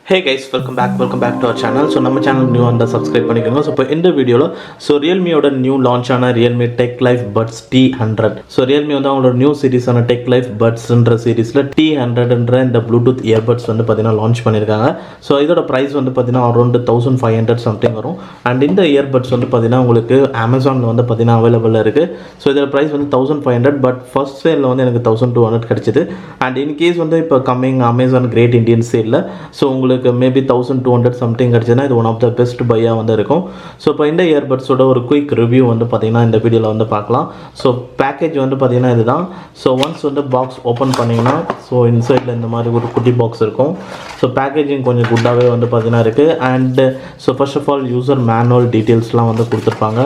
Hey guys, welcome back to our channel. So நம்ம channel new and subscribe பண்ணிக்கோங்க. So இப்போ இந்த வீடியோல Realme ஓட நியூ லான்ச் ஆன Realme Techlife Buds T100. Realme வந்து அவங்களோட நியூ சீரிஸ் ஆன Techlife Buds ன்ற சீரிஸ்ல T100 ன்ற இந்த Bluetooth earbuds வந்து பாத்தீங்கன்னா லான்ச் பண்ணிருக்காங்க. So இதோட பிரைஸ் வந்து பாத்தீங்கன்னா அரௌண்ட் 1500 something வரும். And இந்த earbuds வந்து பாத்தீங்கன்னா உங்களுக்கு Amazonல வந்து பாத்தீங்கன்னா அவேலபிளா இருக்கு. So இதோட பிரைஸ் வந்து 1500 பட் ஃபர்ஸ்ட் சேல்ல வந்து எனக்கு 1200 கிடைச்சது. And in case வந்து இப்போ coming Amazon Great Indian Sale so உங்களுக்கு மேபி 1200 சம்திங் கிடைச்சதுன்னா இது ஒன் ஆஃப் த பெஸ்ட் பையாக வந்து இருக்கும். ஸோ இப்போ இந்த இயர்பட்ஸோட ஒரு குயிக் ரிவ்யூ வந்து பார்த்தீங்கன்னா இந்த வீடியோவில் வந்து பார்க்கலாம். ஸோ பேக்கேஜ் வந்து பார்த்தீங்கன்னா இதுதான். ஸோ ஒன்ஸ் வந்து பாக்ஸ் ஓப்பன் பண்ணிங்கன்னா ஸோ இன்சைடில் இந்த மாதிரி ஒரு குட்டி பாக்ஸ் இருக்கும். ஸோ பேக்கேஜிங் கொஞ்சம் குட்டாகவே வந்து பார்த்தீங்கன்னா இருக்குது. And so first of all user manual டீட்டெயில்ஸ்லாம் வந்து கொடுத்துருப்பாங்க.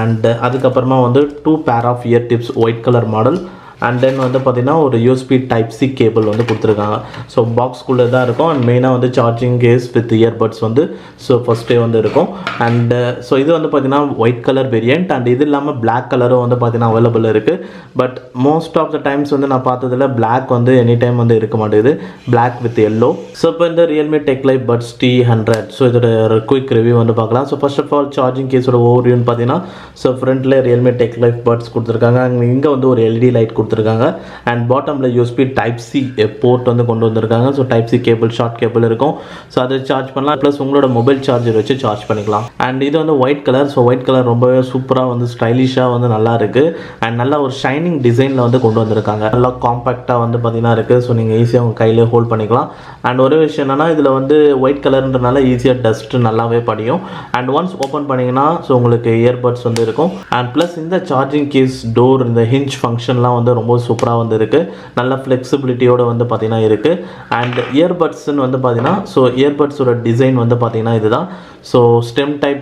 அண்டு அதுக்கப்புறமா வந்து 2 pair of ear tips white colour model. And then வந்து பார்த்தீங்கன்னா ஒரு யூஎஸ்பி டைப் சி கேபிள் வந்து கொடுத்துருக்காங்க. ஸோ பாக்ஸ்குள்ளே தான் இருக்கும். அண்ட் மெயினாக வந்து சார்ஜிங் கேஸ் வித் இயர்பட்ஸ் வந்து ஸோ ஃபஸ்ட்டே வந்து இருக்கும். அண்டு ஸோ இது வந்து பார்த்தீங்கன்னா ஒயிட் கலர் வேரியண்ட். அண்ட் இது இல்லாமல் பிளாக் கலரும் வந்து பார்த்தீங்கன்னா அவைலபிள் இருக்குது. But most of the times வந்து நான் பார்த்ததில் பிளாக் வந்து எனி டைம் வந்து இருக்க மாட்டேங்குது. Black with yellow. ஸோ இப்போ இந்த Realme Techlife Buds T100 so இதோட குயிக் ரிவ்யூ வந்து பார்க்கலாம். So first of all charging கேஸோட ஓவர்வியூன்னு பார்த்தீங்கன்னா ஸோ ஃப்ரண்ட்டில் Realme Techlife Buds கொடுத்துருக்காங்க. இங்கே வந்து ஒரு எல்இடி லைட் கொடுத்துருக்காங்க. அண்ட் பாட்டமில் யூஎஸ்பி டைப் சி போர்ட் வந்து கொண்டு வந்திருக்காங்க. So type C cable short cable இருக்கும். ஸோ அதை சார்ஜ் பண்ணலாம். ப்ளஸ் உங்களோட மொபைல் சார்ஜர் வச்சு சார்ஜ் பண்ணிக்கலாம். அண்ட் இது வந்து white colour. So white colour ரொம்பவே சூப்பராக வந்து ஸ்டைலிஷாக வந்து நல்லா இருக்குது. அண்ட் நல்லா ஒரு ஷைனிங் டிசைனில் வந்து கொண்டு வந்திருக்காங்க. நல்லா காம்பேக்டாக வந்து பார்த்தீங்கன்னா இருக்குது. ஸோ நீங்கள் ஈஸியாக உங்கள் கையிலே ஹோல்ட் பண்ணிக்கலாம். அண்ட் ஒரு விஷயம் என்னென்னா இதில் வந்து ஒயிட் கலர்ன்றனால ஈஸியாக டஸ்ட்டு நல்லாவே படியும். அண்ட் ஒன்ஸ் ஓப்பன் பண்ணிங்கன்னா ஸோ உங்களுக்கு இயர்பட்ஸ் வந்து இருக்கும். அண்ட் ப்ளஸ் இந்த சார்ஜிங் கேஸ் டோர் இந்த ஹிஞ்ச் ஃபங்க்ஷன்லாம் வந்து ரொம்ப சூப்பராக வந்து இருக்குது. நல்ல ஃப்ளெக்சிபிலிட்டியோடு வந்து பார்த்தீங்கன்னா இருக்குது. அண்ட் இயர்பட்ஸ்ன்னு வந்து பார்த்தீங்கன்னா ஸோ இயர்பட்ஸோட டிசைன் வந்து பார்த்தீங்கன்னா இதுதான். ஸோ ஸ்டெம் டைப்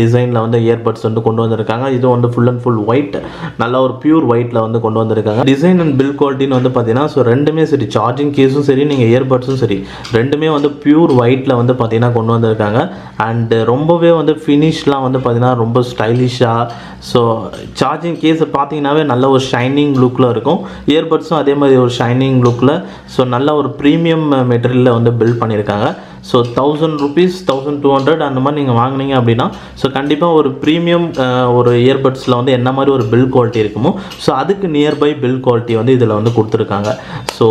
டிசைனில் வந்து இயர்பட்ஸ் வந்து கொண்டு வந்திருக்காங்க. இது வந்து ஃபுல் அண்ட் ஃபுல் ஒயிட். நல்ல ஒரு பியூர் ஒயிட்டில் வந்து கொண்டு வந்திருக்காங்க. டிசைன் அண்ட் பில் குவாலிட்டின்னு வந்து பார்த்தீங்கன்னா ஸோ ரெண்டுமே சரி, சார்ஜிங் கேஸும் சரி நீங்கள் இயர்பட்ஸும் சரி ரெண்டுமே வந்து பியூர் ஒயிட்டில் வந்து பார்த்தீங்கன்னா கொண்டு வந்திருக்காங்க. அண்டு ரொம்பவே வந்து ஃபினிஷ்லாம் வந்து பார்த்தீங்கன்னா ரொம்ப ஸ்டைலிஷாக. ஸோ சார்ஜிங் கேஸை பார்த்தீங்கன்னாவே நல்ல ஒரு ஷைனிங் லுக்கில் இருக்கும். இயர்பட்ஸும் அதே மாதிரி ஒரு ஷைனிங் லுக்கில் ஸோ நல்ல ஒரு ப்ரீமியம் மெட்டீரியலில் வந்து பில்ட் பண்ணியிருக்காங்க. ஸோ 1000 rupees 1200 அந்த மாதிரி நீங்கள் வாங்கினீங்க அப்படின்னா ஸோ கண்டிப்பாக ஒரு ப்ரீமியம் ஒரு இயர்பட்ஸில் வந்து என்ன மாதிரி ஒரு பில் குவாலிட்டி இருக்குமோ ஸோ அதுக்கு நியர்பை பில் குவாலிட்டி வந்து இதில் வந்து கொடுத்துருக்காங்க. ஸோ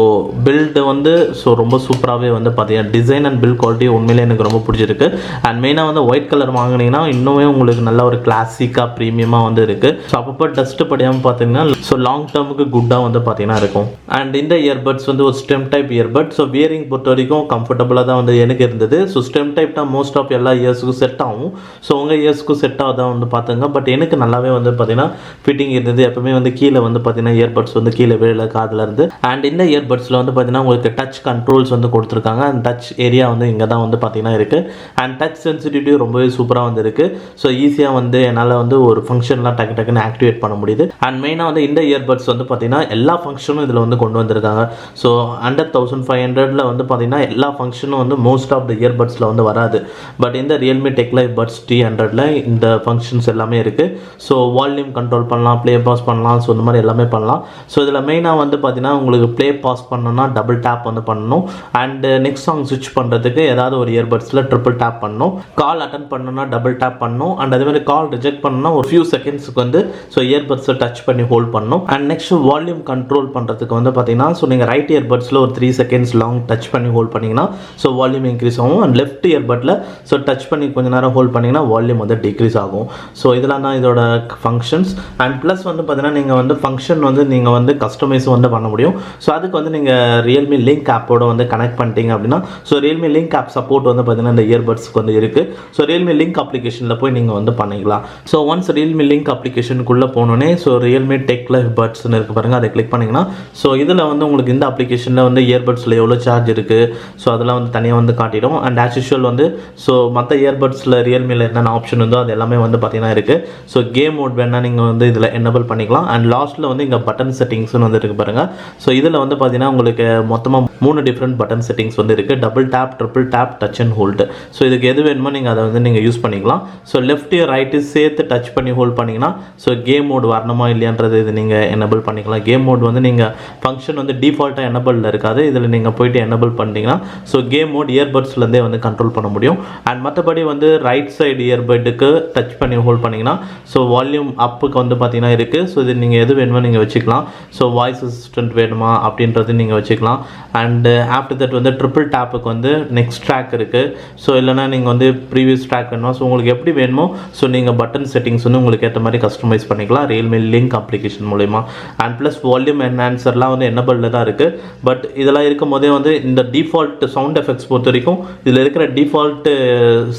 பில்டு வந்து ஸோ ரொம்ப சூப்பராகவே வந்து பார்த்தீங்கன்னா டிசைன் அண்ட் பில் குவாலிட்டி உண்மையிலே எனக்கு ரொம்ப பிடிச்சிருக்கு. அண்ட் மெயினாக வந்து ஒயிட் கலர் வாங்கினீங்கன்னா இன்னுமே உங்களுக்கு நல்ல ஒரு கிளாசிக்காக ப்ரீமியமாக வந்து இருக்குது. ஸோ அப்பப்போ டஸ்ட்டு படியாமல் பார்த்தீங்கன்னா ஸோ லாங் டேர்முக்கு குட்டாக வந்து பார்த்தீங்கன்னா இருக்கும். அண்ட் இந்த இயர்பட்ஸ் வந்து ஒரு stem type earbud. So wearing பொறுத்த வரைக்கும் கம்ஃபர்டபுளாக தான் வந்து எனக்கு இருந்தது. ஸோ ஸ்டெம் டைப்னா மோஸ்ட் ஆஃப் எல்லா இயர்ஸுக்கும் செட் ஆகும். ஸோ உங்கள் இயர்ஸ்க்கும் செட் ஆகுதான் வந்து பார்த்துங்க. பட் எனக்கு நல்லாவே வந்து பார்த்தீங்கன்னா ஃபிட்டிங் இருந்தது. எப்பவுமே வந்து கீழே வந்து பார்த்தீங்கன்னா இயர்பட்ஸ் வந்து கீழே விழல காதில் இருந்து. அண்ட் இந்த இயர்பட்ஸில் வந்து பார்த்தீங்கன்னா உங்களுக்கு டச் கண்ட்ரோல்ஸ் வந்து கொடுத்துருக்காங்க. அண்ட் டச் ஏரியா வந்து இங்கே தான் வந்து பார்த்தீங்கன்னா இருக்குது. அண்ட் டச் சென்சிட்டிவிட்டி ரொம்பவே சூப்பராக வந்து இருக்குது. ஸோ ஈஸியாக வந்து என்னால் வந்து ஒரு ஃபங்க்ஷன்லாம் டக்குன்னு ஆக்டிவேட் பண்ண முடியுது. அண்ட் மெயினாக வந்து இந்த இயர்பட்ஸ் வந்து பார்த்தீங்கன்னா எல்லா ஃபங்க்ஷனும் இதில் வந்து கொண்டு வந்திருக்காங்க. ஸோ அண்டர் 1500 வந்து பார்த்தீங்கன்னா எல்லா ஃபங்க்ஷனும் வந்து மோஸ்ட் ஆஃப் த இயர்பட்ஸில் வந்து வராது. பட் இந்த Realme Techlife Buds T100 இந்த ஃபங்க்ஷன்ஸ் எல்லாமே இருக்குது. ஸோ வால்யூம் கண்ட்ரோல் பண்ணலாம், ப்ளே பாஸ் பண்ணலாம். ஸோ இந்த மாதிரி எல்லாமே பண்ணலாம். ஸோ இதில் மெயினாக வந்து பார்த்தீங்கன்னா உங்களுக்கு ப்ளே பாஸ் பண்ணணும்னா டபுள் டேப் வந்து பண்ணணும். அண்டு நெக்ஸ்ட் சாங் ஸ்விட்ச் பண்ணுறதுக்கு ஏதாவது ஒரு இயர்பட்ஸில் ட்ரிபிள் டேப் பண்ணணும். கால் அட்டன் பண்ணணும்னா டபுள் டேப் பண்ணணும். அண்ட் அதே மாதிரி கால் ரிஜெக்ட் பண்ணணும்னா ஒரு ஃபியூ செகண்ட்ஸுக்கு வந்து ஸோ இயர்பட்ஸை டச் பண்ணி ஹோல்ட் பண்ணணும். அண்ட் நெக்ஸ்ட் வால்யூம் கண்ட்ரோல் பண்ணுறதுக்கு வந்து பார்த்தீங்கன்னா ஸோ நீங்கள் ரைட் இயர்பட்ஸில் ஒரு 3 seconds லாங் டச் பண்ணி ஹோல்ட் பண்ணிங்கன்னா ஸோ வால்யூம் இன்க்ரீஸ் ஆகும். அண்ட் லெஃப்ட் இயர்பட்டில் ஸோ டச் பண்ணி கொஞ்சம் நேரம் ஹோல்ட் பண்ணிங்கன்னா வால்யூம் வந்து டிக்ரீஸ் ஆகும். ஸோ இதெல்லாம் தான் இதோட ஃபங்க்ஷன்ஸ். அண்ட் ப்ளஸ் வந்து பார்த்தீங்கன்னா நீங்கள் வந்து ஃபங்க்ஷன் வந்து நீங்கள் வந்து கஸ்டமைஸும் வந்து பண்ண முடியும். ஸோ அதுக்கு வந்து நீங்கள் Realme லிங்க் ஆப்போட வந்து கனெக்ட் பண்ணிட்டீங்க அப்படின்னா so Realme link app support வந்து பார்த்தீங்கன்னா இந்த இயர்பட்ஸ்க்கு வந்து இருக்குது. ஸோ Realme லிங்க் அப்ளிகேஷனில் போய் நீங்கள் வந்து பண்ணிக்கலாம். ஸோ ஒன்ஸ் Realme லிங்க் அப்ளிகேஷனுக்குள்ளே போனோன்னே ஸோ Realme Techlife Budsன்னு இருக்குது பாருங்கள், அதை கிளிக் பண்ணிங்கன்னா ஸோ இதில் வந்து உங்களுக்கு இந்த அப்ளிகேஷனில் வந்து இயர்பட்ஸில் எவ்வளோ சார்ஜ் இருக்குது ஸோ அதெல்லாம் வந்து தனியாக வந்து காட்டிடும். அண்ட் ஆஸ் யூஷுவல் வந்து ஸோ மற்ற இயர்பட்ஸில் ரியல்மியில் என்னென்ன ஆப்ஷன் இருந்தோ அது எல்லாமே வந்து பார்த்தீங்கன்னா இருக்குது. ஸோ கேம் மோட் வேணால் நீங்கள் வந்து இதில் எனேபிள் பண்ணிக்கலாம். அண்ட் லாஸ்ட்டில் வந்து இங்கே பட்டன் செட்டிங்ஸ்னு வந்து இருக்குது பாருங்கள். ஸோ இதில் வந்து பார்த்தீங்கன்னா உங்களுக்கு மொத்தமாக 3 டிஃப்ரெண்ட் பட்டன் செட்டிங்ஸ் வந்து இருக்குது. Double tape, triple tape, touch and hold. So இதுக்கு எது வேணுமோ நீங்கள் அதை வந்து நீங்கள் யூஸ் பண்ணிக்கலாம். ஸோ லெஃப்ட் ரைட்டு சேர்த்து டச் பண்ணி ஹோல்ட் பண்ணிங்கன்னா ஸோ கேம் மோட் வரணுமா இல்லையான்றது இது நீங்கள் எனபிள் பண்ணிக்கலாம். கேம் மோட் வந்து நீங்கள் ஃபங்க்ஷன் வந்து டிஃபால்ட்டாக எனபிளில் இருக்காது. இதில் நீங்கள் போயிட்டு எனபிள் பண்ணிட்டீங்கன்னா ஸோ கேம் மோட் இயர்பட்ஸ்லேருந்தே வந்து கண்ட்ரோல் பண்ண முடியும். அண்ட் மற்றபடி வந்து ரைட் சைடு இயர்பட்டுக்கு டச் பண்ணி ஹோல்ட் பண்ணிங்கன்னா ஸோ வால்யூம் அப்புக்கு வந்து பார்த்தீங்கன்னா இருக்குது. ஸோ இது நீங்கள் எது வேணுமோ நீங்கள் வச்சுக்கலாம். ஸோ வாய்ஸ் அசிஸ்டன்ட் வேணுமா அப்படின்றது நீங்கள் வச்சுக்கலாம். அண்டு ஆஃப்டர் தட் வந்து ட்ரிபிள் டேப்புக்கு வந்து நெக்ஸ்ட் ட்ராக் இருக்குது. ஸோ இல்லைனா நீங்கள் வந்து ப்ரீவியஸ் ட்ராக் வேணுமா, ஸோ உங்களுக்கு எப்படி வேணுமோ ஸோ நீங்கள் பட்டன் செட்டிங்ஸ் வந்து உங்களுக்கு ஏற்ற மாதிரி கஸ்டமைஸ் பண்ணிக்கலாம் ரியல்மி லிங்க் அப்ளிகேஷன் மூலமா. அண்ட் ப்ளஸ் வால்யூம் என்ஹான்சர்லாம் வந்து என்னபிளில் தான் இருக்குது. பட் இதெல்லாம் இருக்கும் போதே வந்து இந்த டிஃபால்ட் சவுண்ட் எஃபெக்ட்ஸ் பொறுத்த வரைக்கும் இதில் இருக்கிற டிஃபால்ட்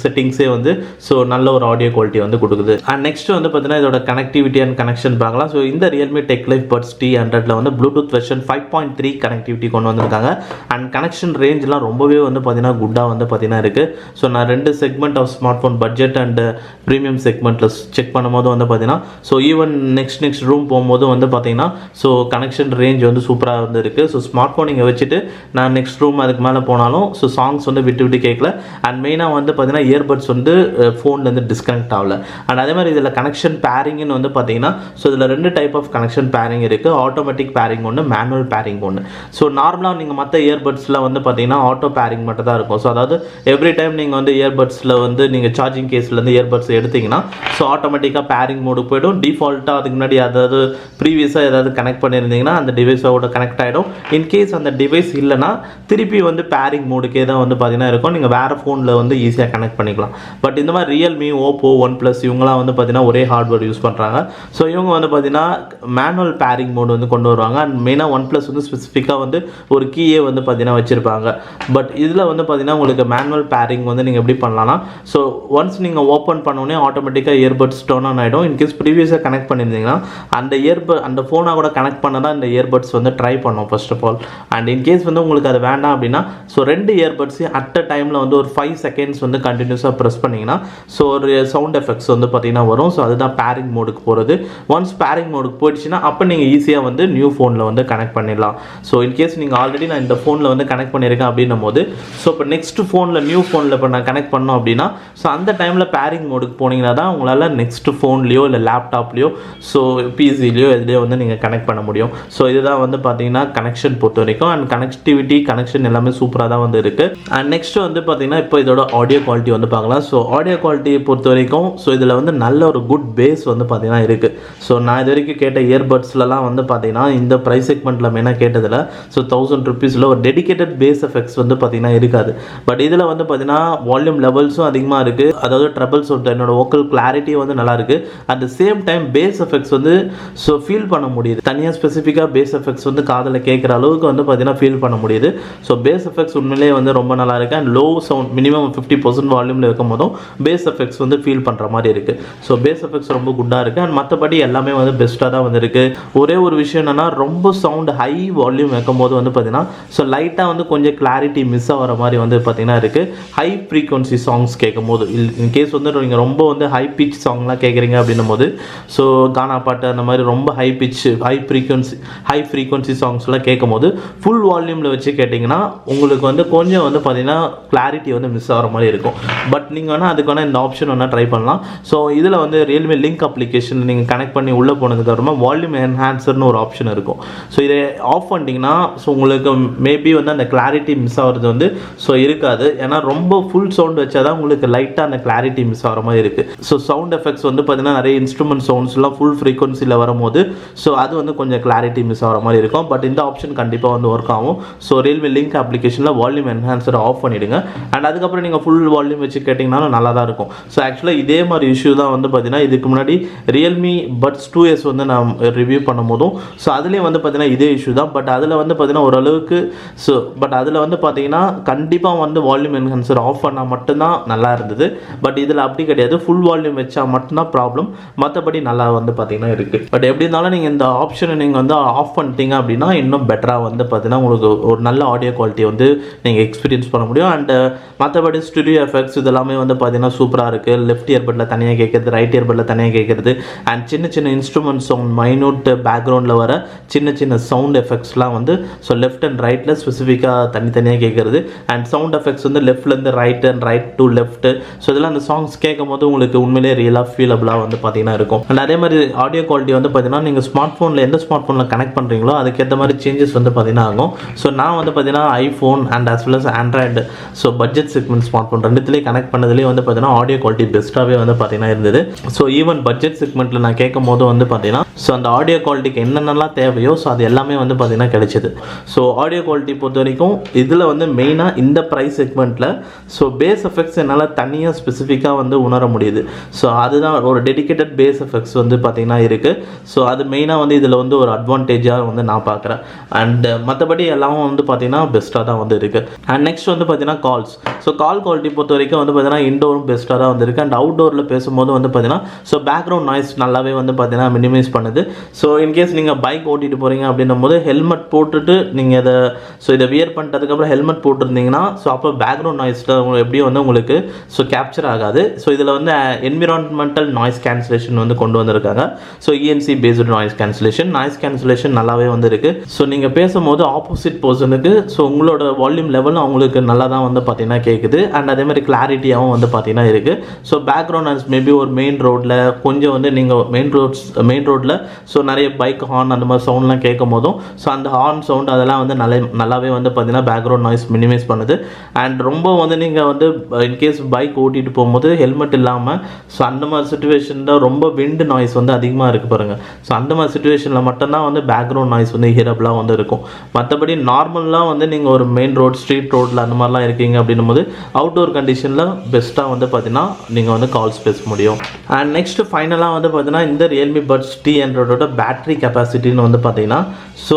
செட்டிங்ஸே வந்து ஸோ நல்ல ஒரு ஆடியோ குவாலிட்டி வந்து கொடுக்குது. அண்ட் நெக்ஸ்ட் வந்து பார்த்தீங்கன்னா இதோட கனெக்டிவிட்டி அண்ட் கனெக்ஷன் பார்க்கலாம். ஸோ இந்த ரியல்மி டெக்லைஃப் பட்ஸ் T100ல வந்து ப்ளூடூத் வெர்ஷன் 5.3 கனெக்டிவிட்டி கொண்டு வந்திருக்காங்க. அண்ட் கனெக்ஷன் ரேஞ்செலாம் ரொம்பவே வந்து பார்த்தீங்கன்னா குட்டாக வந்து பார்த்தீங்கன்னா இருக்குது. ஸோ நான் 2 segment of smart phone budget and premium செக்மெண்ட்டில் செக் பண்ணும்போது வந்து பார்த்தீங்கன்னா ஸோ ஈவன் நெக்ஸ்ட் ரூம் போகும்போது வந்து பார்த்தீங்கன்னா ஸோ கனெக்ஷன் ரேஞ்ச் வந்து சூப்பராக வந்து இருக்குது. ஸோ ஸ்மார்ட் ஃபோன் நீங்கள் வச்சுட்டு நான் நெக்ஸ்ட் ரூம் அதுக்கு மேலே போனாலும் ஸோ சாங்ஸ் வந்து விட்டு கேட்கல. அண்ட் மெயினாக வந்து பார்த்தீங்கன்னா இயர்பட்ஸ் வந்து ஃபோன்லேருந்து டிஸ்கனெக்ட் ஆகல. அண்ட் அதே மாதிரி இதில் கனெக்ஷன் பேரிங்னு வந்து பார்த்தீங்கன்னா ஸோ இதில் 2 டைப் ஆஃப் கனெக்ஷன் பேரிங் இருக்குது. ஆட்டோமேட்டிக் பேரிங் ஒன்று, மேனுவல் பேரிங் ஒன்று. ஸோ நார்மலாக நீங்கள் மற்ற இயர்பட்ஸில் வந்து பார்த்தீங்கன்னா ஆட்டோ பேரிங் மட்டும் தான் இருக்கும். ஸோ அதாவது எவ்ரி டைம் நீங்கள் வந்து இயர்பட்ஸில் வந்து நீங்கள் சார்ஜிங் கேஸ்லேருந்து இயர்பட்ஸ் எடுத்தீங்கன்னா ஸோ ஆட்டோமேட்டிக்காக பேரிங் மோடு போய்டும். டிஃபால்ட்டாக அதுக்கு முன்னாடி அதாவது ப்ரீவியஸாக ஏதாவது கனெக்ட் பண்ணியிருந்தீங்கன்னா அந்த டிவைஸோட கனெக்ட் ஆகிடும். இன்கேஸ் அந்த டிவைஸ் இல்லைனா திருப்பி வந்து பேரிங் மோடுக்கே தான் வந்து பார்த்தீங்கன்னா இருக்கும். நீங்கள் வேறு ஃபோனில் வந்து ஈஸியாக கனெக்ட் பண்ணிக்கலாம். பட் இந்த மாதிரி ரியல்மி, ஓப்போ, ஒன் ப்ளஸ் இவங்களாம் வந்து பார்த்தீங்கன்னா ஒரே ஹார்ட்வேர் யூஸ் பண்ணுறாங்க. ஸோ இவங்க வந்து பார்த்தீங்கன்னா மேனுவல் பேரிங் மோடு வந்து கொண்டு வருவாங்க. அண்ட் மெயினாக ஒன் ப்ளஸ் வந்து ஸ்பெசிஃபிக்காக வந்து ஒரு கீயே வந்து பார்த்தீங்கன்னா வச்சுருப்பாங்க. பட் இதில் வந்து பார்த்தீங்கன்னா உங்களுக்கு மேனுவல் பேரிங் வந்து நீங்கள் எப்படி பண்ணலாம்னா ஸோ ஒன்ஸ் நீங்கள் ஓப்பன் பண்ணோடனே ஆட்டோமேட்டிக்காக இயர்பட்ஸ் டர்ன் ஆன் ஆகிடும். இன்கேஸ் ப்ரீவியஸாக கனெக்ட் பண்ணியிருந்தீங்கன்னா அந்த ஃபோனாக கூட கனெக்ட் பண்ண தான் இந்த இயர்பட்ஸ் வந்து ட்ரை பண்ணோம் first of all. And in case வந்து உங்களுக்கு அது வேண்டாம் அப்படின்னா ஸோ 2 இயர்பட்ஸையும் அட் அ டைமில் வந்து ஒரு 5 செகண்ட்ஸ் வந்து கண்டினியூஸாக ப்ரெஸ் பண்ணிங்கன்னா ஸோ ஒரு சவுண்ட் எஃபெக்ட்ஸ் வந்து பார்த்தீங்கன்னா வரும். ஸோ அதுதான் பேரிங் மோடுக்கு போகிறது. ஒன்ஸ் பேரிங் மோடுக்கு போயிடுச்சுன்னா அப்போ நீங்கள் ஈஸியாக வந்து நியூ ஃபோனில் வந்து கனெக்ட் பண்ணிடலாம். ஸோ இன்கேஸ் நீங்கள் ஆல்ரெடி நான் இந்த ஃபோனில் வந்து கனெக்ட் பண்ணியிருக்கேன் அப்படின்னும் போது ஸோ இப்போ நெக்ஸ்ட் ஃபோனில் நியூ ஃபோனில் இப்போ நான் கனெக்ட் பண்ணோம் அப்படின்னா ஸோ அந்த டைமில் பேரிங் மோடுக்கு போனீங்கன்னா தான் உங்களால் நெக்ஸ்ட் ஃபோன்லேயோ இல்லை லேப்டாப்லேயோ ஸோ பிசிலையோ எதுலேயோ வந்து நீங்கள் கனெக்ட் பண்ண முடியும். ஸோ இதுதான் வந்து பார்த்தீங்கன்னா கனெக்ஷன் பொறுத்த வரைக்கும். அண்ட் கனெக்டிவிட்டி கனெக்ஷன் எல்லாமே சூப்பராக தான் வந்து இருக்குது. அண்ட் நெக்ஸ்ட் வந்து பார்த்தீங்கன்னா இப்போ இதோட ஆடியோ குவாலிட்டி வந்து பார்க்கலாம். ஸோ ஆடியோ குவாலிட்டியை பொறுத்த வரைக்கும் ஸோ இதில் வந்து நல்ல ஒரு குட் பேஸ் வந்து பார்த்தீங்கன்னா இருக்குது. ஸோ நான் இது வரைக்கும் கேட்ட இயர்பட்ஸ்லாம் வந்து பார்த்தீங்கன்னா இந்த ப்ரைஸ் செக்மெண்ட்டில் மெயினாக கேட்டதில் ஸோ 1000 rupeesல ஒரு டெடிகேட்டட் பேஸ் எஃபெக்ட்ஸ் வந்து பார்த்தீங்கன்னா இருக்காது. பட் இதில் வந்து பார்த்தீங்கன்னா வால்யூம் லெவல்ஸும் அதிகமாக இருக்குது. அதாவது ட்ரபிள்ஸ் என்னோட வோக்கல் கிளாரிட்டியும் வந்து நல்லா இருக்குது. At the same time base effects வந்து ஸோ ஃபீல் பண்ண முடியுது. தனியாக ஸ்பெசிஃபிக்காக பேஸ் எஃபெக்ட்ஸ் வந்து காதில் கேட்குற அளவுக்கு வந்து பார்த்தீங்கன்னா ஃபீல் பண்ண முடியுது. ஸோ பேஸ் எஃபெக்ட்ஸ் உண்மையிலேயே வந்து ரொம்ப நல்லா இருக்குது. அண்ட் லோ சவுண்ட் மினிமம் 50% வால்யூமில் இருக்கும் போதும் பேஸ் எஃபெக்ட்ஸ் வந்து ஃபீல் பண்ணுற மாதிரி இருக்குது. ஸோ பேஸ் எஃபெக்ட்ஸ் ரொம்ப குட்டாக இருக்குது. அண்ட் மற்றபடி எல்லாமே வந்து பெஸ்ட்டாக தான் வந்து இருக்குது. ஒரே ஒரு விஷயம் என்னென்னா ரொம்ப சவுண்ட் ஹை வால்யூம் வைக்கும் போது வந்து பார்த்தீங்கன்னா ஸோ லைட்டாக வந்து கொஞ்சம் கிளாரிட்டி மிஸ் ஆகிற மாதிரி வந்து பார்த்தீங்கன்னா இருக்குது. ஹை ஃப்ரீக்வன்சி சாங்ஸ் கேட்கும் போது இன்கேஸ் வந்து நீங்கள் ரொம்ப வந்து ஹை பிச் சாங்லாம் கேட்குறீங்க அப்படின்னும் போது ஸோ கானா பாட்டு அந்த மாதிரி ரொம்ப ஹை பிச் ஹை ஃப்ரீக்வன்சி சாங்ஸ்லாம் கேட்கும் போது ஃபுல் வால்யூமில் வச்சு கேட்டிங்கன்னா உங்களுக்கு வந்து கொஞ்சம் வந்து பார்த்தீங்கன்னா கிளாரிட்டி வந்து மிஸ் ஆகிற மாதிரி இருக்கும். பட் நீங்கள் வேணால் அதுக்கு வேணால் இந்த ஆப்ஷன் வேணால் ட்ரை பண்ணலாம். ஸோ இதில் வந்து ரியல்மி லிங்க் அப்ளிகேஷன் நீங்கள் கனெக்ட் பண்ணி உள்ளே போனதுக்கப்புறமா வால்யூம் என்ஹான்சர்னு ஒரு ஆப்ஷன் இருக்கும். ஸோ இதை ஆஃப் பண்ணிட்டீங்கன்னா ஸோ உங்களுக்கு மேபி வந்து அந்த கிளாரிட்டி மிஸ் ஆகிறது வந்து ஸோ இருக்காது. ஏன்னா ரொம்ப ஃபுல் சவுண்ட் வச்சா தான் உங்களுக்கு லைட்டாக அந்த கிளாரிட்டி மிஸ் ஆகிற மாதிரி இருக்குது. ஸோ சவுண்ட் எஃபெக்ட்ஸ் வந்து பார்த்தீங்கன்னா நிறைய இன்ஸ்ட்ருமெண்ட் சவுண்ட்ஸ்லாம் ஃபுல் ஃப்ரீக்வன்சியில் வரும்போது ஸோ அது வந்து கொஞ்சம் கிளாரிட்டி மிஸ் ஆகிற மாதிரி இருக்கும். பட் இந்த ஆப்ஷன் கண்டிப்பாக வந்து ஒர்க் ஆகும். ஸோ ரியல்மி லிங்க் அப்ளிகேஷனில் வால்யூம் என்ஹான்சரை ஆஃப் பண்ணிவிடுங்க. அண்ட் அதுக்கப்புறம் நீங்கள் ஃபுல் வால்யூம் வச்சு கேட்டிங்கனாலும் நல்லா தான் இருக்கும். ஸோ ஆக்சுவலாக இதே மாதிரி இஷ்யூ தான் வந்து பார்த்தீங்கன்னா இதுக்கு முன்னாடி ரியல்மி பட்ஸ் 2S வந்து நான் ரிவ்யூ பண்ணும் போதும் ஸோ அதுலேயும் வந்து பார்த்தீங்கன்னா இதே இஷ்யூ தான். பட் அதில் வந்து பார்த்தீங்கன்னா ஓரளவுக்கு ஸோ பட் அதில் வந்து பார்த்தீங்கன்னா கண்டிப்பாக வந்து வால்யூம் என்ஹான்சர் ஆஃப் பண்ணால் மட்டும்தான் நல்லா இருந்தது. பட் இதில் அப்படி கிடையாது. ஃபுல் வால்யூம் வச்சா மட்டும்தான் ப்ராப்ளம். மற்றபடி நல்லா வந்து பார்த்தீங்கன்னா இருக்குது. பட் எப்படி இருந்தாலும் நீங்கள் இந்த ஆப்ஷனை நீங்கள் வந்து ஆஃப் பண்ணிட்டீங்க அப்படின்னா இன்னும் பெட்டராக வந்து பார்த்தீங்கன்னா உங்களுக்கு ஒரு நல்ல ஆடியோ குவாலிட்டி வந்து நீங்கள் எக்ஸ்பீரியன்ஸ் பண்ண முடியும். அண்ட் மற்றபடி ஸ்டுடியோ எஃபெக்ட்ஸ் இதெல்லாமே வந்து பார்த்தீங்கன்னா சூப்பராக இருக்குது. லெஃப்ட் இயர்பட்டில் தனியாக கேட்குறது, ரைட் இயர்பட்டில் தனியாக கேட்குறது, அண்ட் சின்ன சின்ன இன்ஸ்ட்ருமெண்ட் சவுண்ட் மைனூட் பேக்ரவுண்டில் வர சின்ன சின்ன சவுண்ட் எஃபெக்ட்ஸ்லாம் வந்து ஸோ லெஃப்ட் அண்ட் ரைட் ரைட்டில் ஸ்பெசிஃபிக்காக தனித்தனியாக கேட்குறது. அண்ட் சவுண்ட் எஃபெக்ட்ஸ் வந்து லெஃப்ட்லேருந்து right and right to left. So இதெல்லாம் அந்த சாங்ஸ் கேட்கும் போது உங்களுக்கு உண்மையிலேயே ரியலாக ஃபீலபிளாக வந்து பார்த்தீங்கன்னா இருக்கும். அண்ட் அதே மாதிரி ஆடியோ குவாலிட்டி வந்து பார்த்தீங்கன்னா நீங்கள் ஸ்மார்ட் ஃபோனில் எந்த ஸ்மார்ட் ஃபோனில் கனெக்ட் பண்ணுறீங்களோ அதுக்கேற்ற மாதிரி சேஞ்சஸ் வந்து பார்த்தீங்கன்னா ஆகும். ஸோ நான் வந்து பார்த்தீங்கன்னா iPhone and as well as Android so budget segment smart phone ரெண்டுத்துலேயே கனெக்ட் பண்ணதுலேயே வந்து பார்த்தீங்கன்னா ஆடியோ குவாலிட்டி பெஸ்ட்டாகவே வந்து பார்த்தீங்கன்னா இருந்தது. ஸோ ஈவன் பட்ஜெட் செக்மெண்ட்டில் நான் கேட்கும் போது வந்து பார்த்தீங்கன்னா ஸோ அந்த ஆடியோ குவாலிட்டிக்கு என்னென்னலாம் தேவையோ ஸோ அது எல்லாமே வந்து பார்த்தீங்கன்னா கிடைச்சிது. ஸோ ஆடியோ குவாலிட்டி பொறுத்த வரைக்கும் இதில் வந்து மெயினாக இந்த ப்ரைஸ் செக்மெண்ட்டில் ஸோ பேஸ் எஃபெக்ட்ஸ் என்னால் தனியாக ஸ்பெசிஃபிக்காக வந்து உணர முடியுது. ஸோ அதுதான் ஒரு டெடிக்கேட்டட் பேஸ் எஃபெக்ட்ஸ் வந்து பார்த்தீங்கன்னா இருக்குது. ஸோ அது மெயினாக வந்து இதில் வந்து ஒரு அட்வான்டேஜாக வந்து நான் பார்க்குறேன். அண்ட் மற்றபடி எல்லாமும் வந்து பார்த்தீங்கன்னா பெஸ்ட்டாக தான் வந்து இருக்குது. அண்ட் நெக்ஸ்ட் வந்து பார்த்தீங்கன்னா கால்ஸ். ஸோ கால் குவாலிட்டி பொறுத்த வரைக்கும் வந்து பார்த்தீங்கன்னா இன்டோரும் பெஸ்ட்டாக தான் வந்து இருக்குது. அண்ட் அவுட்டோரில் பேசும்போது வந்து பார்த்தீங்கன்னா ஸோ பேக்ரவுண்ட் நாய்ஸ் நல்லாவே வந்து பார்த்தீங்கன்னா மினிமைஸ் பண்ணுது. ஸோ இன்கேஸ் நீங்கள் பைக் ஓட்டிட்டு போகிறீங்க அப்படின்னும் போது ஹெல்மெட் போட்டுட்டு நீங்கள் இதை வியர் பண்ணிட்டதுக்கப்புறம் ஹெல்மெட் போட்டிருந்தீங்கன்னா ஸோ அப்போ பேக்ரவுண்ட் நாய்ஸில் எப்படியும் வந்து உங்களுக்கு ஸோ கேப்சர் ஆகாது. ஸோ இதில் வந்து என்விரான்மெண்டல் நாய்ஸ் கேன்சலேஷன் வந்து கொண்டு வந்திருக்காங்க. ஸோ இஎன்சி பேஸ்டு நாய்ஸ் கேன்சலேஷன் நல்லாவே வந்து இருக்குது. ஸோ நீங்கள் பேசும்போது ஆப்போசிட் பர்சனுக்கு ஸோ உங்களோட வால்யூம் லெவலும் அவங்களுக்கு நல்லா தான் வந்து பார்த்தீங்கன்னா கேட்குது. அண்ட் அதே மாதிரி கிளாரிட்டியாகவும் வந்து பார்த்தீங்கன்னா இருக்குது. ஸோ பேக்ரவுண்ட் நாய்ஸ் மேபி ஒரு மெயின் ரோட்டில் கொஞ்சம் வந்து நீங்கள் மெயின் ரோட்டில் ஸோ நிறைய பைக் ஹார்ன் அந்த மாதிரி சவுண்ட்லாம் கேட்கும் போதும் ஸோ அந்த ஹார்ன் சவுண்ட் அதெல்லாம் வந்து நல்லாவே வந்து பார்த்தீங்கன்னா பேக்ரவுண்ட் நாய்ஸ் மினிமைஸ் பண்ணுது. அண்ட் ரொம்ப வந்து நீங்கள் வந்து இன்கேஸ் பைக் ஓட்டிகிட்டு போகும்போது ஹெல்மெட் இல்லாமல் ஸோ அந்த மாதிரி சுச்சுவேஷனில் ரொம்ப விண்டு நாய்ஸ் வந்து அதிகமாக இருக்குது பாருங்கள். ஸோ அந்த மாதிரி சுச்சுவேஷனில் மட்டும்தான் வந்து பேக்ரவுண்ட் நாய்ஸ் வந்து ஹியரபிளாக வந்து இருக்கும். மற்றபடி நார்மலாக வந்து நீங்கள் ஒரு மெயின் ரோட் ஸ்ட்ரீட் ரோட்டில் அந்த மாதிரிலாம் இருக்கீங்க அப்படின்னும் போது அவுட்டோர் கண்டிஷனில் பெஸ்ட்டாக வந்து பார்த்தீங்கன்னா நீங்கள் வந்து கால்ஸ் பேச முடியும். அண்ட் நெக்ஸ்ட் ஃபைனலாக வந்து பார்த்தீங்கன்னா இந்த ரியல்மி பட்ஸ் T100 பேட்டரி கெப்பாசிட்டின்னு வந்து பார்த்தீங்கன்னா ஸோ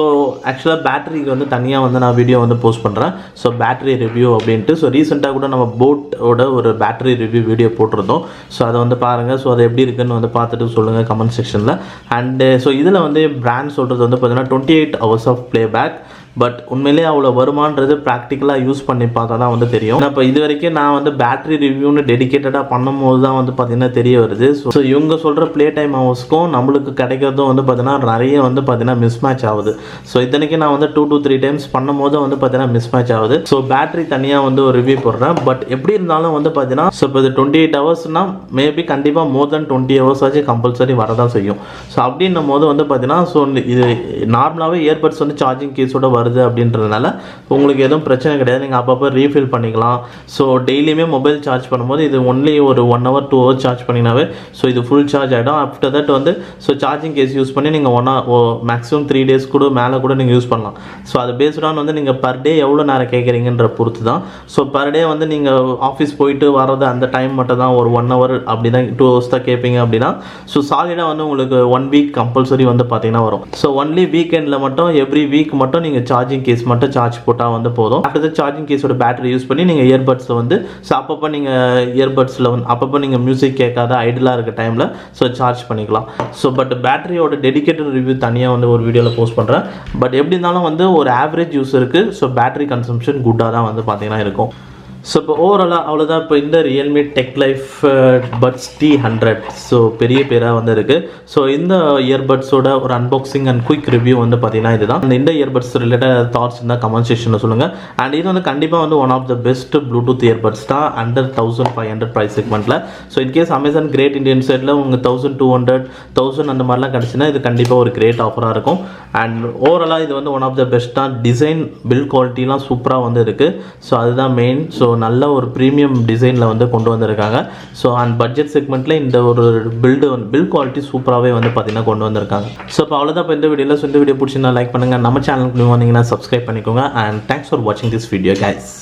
ஆக்சுவலாக பேட்டரிக்கு வந்து தனியாக வந்து நான் வீடியோ வந்து போஸ்ட் பண்ணுறேன். ஸோ பேட்டரி ரிவ்யூ அப்படின்ட்டு ஸோ ரீசெண்டாக கூட நம்ம போட்டோட ஒரு பேட்டரி ரிவ்யூ வீடியோ போட்டிருந்தோம். ஸோ அதை வந்து பாருங்கள். ஸோ அது எப்படி இருக்குன்னு வந்து பார்த்துட்டு சொல்லுங்கள் கமெண்ட் செக்ஷனில். அண்டு ஸோ இதில் வந்து பிராண்ட் சொல்கிறது வந்து பார்த்தீங்கன்னா 28 hours ஆஃப் ப்ளேபேக். பட் உண்மையிலேயே அவ்வளோ வருமானது ப்ராக்டிக்கலாக யூஸ் பண்ணி பார்த்தா தான் வந்து தெரியும். இப்போ இது வரைக்கும் நான் வந்து பேட்டரி ரிவ்யூன்னு டெடிக்கேட்டடாக பண்ணும்போது தான் வந்து பார்த்தீங்கன்னா தெரிய வருது. ஸோ இவங்க சொல்கிற ப்ளே டைம் ஹவர்ஸ்க்கும் நம்மளுக்கு கிடைக்கிறதும் வந்து பார்த்தீங்கன்னா நிறைய வந்து பார்த்தீங்கன்னா மிஸ் மேட்ச் ஆகுது. ஸோ இத்தனைக்கு நான் வந்து 2 to 3 times பண்ணும்போது வந்து பார்த்தீங்கன்னா மிஸ் மேட்ச் ஆகுது. ஸோ பேட்டரி தனியாக வந்து ஒரு ரிவ்யூ போடுறேன். பட் எப்படி இருந்தாலும் வந்து பார்த்தீங்கன்னா ஸோ இப்போ இது 28 hours மேபி கண்டிப்பாக மோர் தென் 20 hours ஆச்சு கம்பல்சரி வரதான் செய்யும். ஸோ அப்படின்னும் போது வந்து பார்த்தீங்கன்னா ஸோ இது நார்மலாகவே இயர்பட்ஸ் வந்து சார்ஜிங் கேஸோட வருது அப்படின்றதுனால உங்களுக்கு எதுவும் பிரச்சனை கிடையாது. நீங்கள் அப்பப்போ ரீஃபில் பண்ணிக்கலாம். ஸோ டெய்லியுமே மொபைல் சார்ஜ் பண்ணும்போது இது ஒன்லி ஒரு 1 hour 2 hours சார்ஜ் பண்ணினாவே ஸோ இது ஃபுல் சார்ஜ் ஆகிடும். ஆஃப்டர் தட் வந்து ஸோ சார்ஜிங் கேஸ் யூஸ் பண்ணி நீங்கள் மேக்ஸிமம் 3 days கூட மேலே கூட நீங்கள் யூஸ் பண்ணலாம். ஸோ அது பேஸ்டான் வந்து நீங்கள் பர் டே எவ்வளோ நேரம் கேட்குறீங்கன்ற பொறுத்து தான். ஸோ பர் டே வந்து நீங்கள் ஆஃபீஸ் போயிட்டு வர்றது அந்த டைம் மட்டும் தான் ஒரு 1 hour அப்படி தான் 2 hours தான் கேட்பீங்க அப்படின்னா ஸோ சாலிடாக வந்து உங்களுக்கு 1 week கம்பல்சரி வந்து பார்த்தீங்கன்னா வரும். ஸோ ஒன்லி வீக்கெண்டில் மட்டும் எவ்ரி வீக் மட்டும் நீங்கள் சார்ஜிங் கேஸ் மட்டும் சார்ஜ் போட்டால் வந்து போதும். அடுத்த சார்ஜிங் கேஸோட பேட்டரி யூஸ் பண்ணி நீங்கள் இயர்பட்ஸில் வந்து ஸோ அப்பப்போ நீங்கள் இயர்பட்ஸில் வந்து அப்பப்போ நீங்கள் மியூசிக் கேட்காத ஐடியலாக இருக்க டைமில் ஸோ சார்ஜ் பண்ணிக்கலாம். ஸோ பட் பேட்டரியோட டெடிக்கேட்டட் ரிவ்யூ தனியாக வந்து ஒரு வீடியோவில் போஸ்ட் பண்ணுறேன். பட் எப்படி இருந்தாலும் வந்து ஒரு ஆவரேஜ் யூஸருக்கு ஸோ பேட்டரி கன்சம்ஷன் குட்டாக தான் வந்து பார்த்தீங்கன்னா இருக்கும். ஸோ இப்போ ஓவராலாக அவ்வளோதான். இப்போ இந்த ரியல்மி டெக்லைஃப் பட்ஸ் T100 ஸோ பெரிய பேராக வந்து இருக்குது. ஸோ இந்த இயர்பட்ஸோட ஒரு அன்பாக்சிங் அண்ட் குயிக் ரிவ்யூ வந்து பார்த்தீங்கன்னா இதுதான். இந்த இயர்பட்ஸ் ரிலேட்டட் தாட்ஸ் இருந்தால் கமெண்ட் செக்ஷனில் சொல்லுங்கள். அண்ட் இது வந்து கண்டிப்பாக வந்து one of the best Bluetooth earbuds தான் அண்டர் 1500 ப்ரைஸ் செக்மெண்ட்டில். So in case Amazon great Indian சைடில் உங்கள் 1200 1000 அந்த மாதிரிலாம் கிடச்சுன்னா இது கண்டிப்பாக ஒரு கிரேட் ஆஃபராக இருக்கும். அண்ட் ஓவராலாக இது வந்து ஒன் ஆஃப் த பெஸ்ட்டாக டிசைன் பில்ட் குவாலிட்டிலாம் சூப்பராக வந்து இருக்குது. ஸோ அதுதான் மெயின். ஸோ நல்ல ஒரு ப்ரீமியம் டிசைனில் வந்து கொண்டு வந்திருக்காங்க. ஸோ அண்ட் பட்ஜெட் செக்மெண்ட்டில் இந்த ஒரு பில்ட் குவாலிட்டி சூப்பராகவே வந்து பார்த்தீங்கன்னா கொண்டு வந்திருக்காங்க. ஸோ இப்போ அவ்வளோதான் இப்போ இந்த வீடியோவில். ஸோ இந்த வீடியோ பிடிச்சிருந்தா லைக் பண்ணுங்கள். நம்ம சேனலுக்கு நியூ வந்தீங்கன்னா சப்ஸ்கிரைப் பண்ணிக்கோங்க. அண்ட் தேங்க்ஸ் ஃபார் வாட்சிங் திஸ் வீடியோ கைஸ்.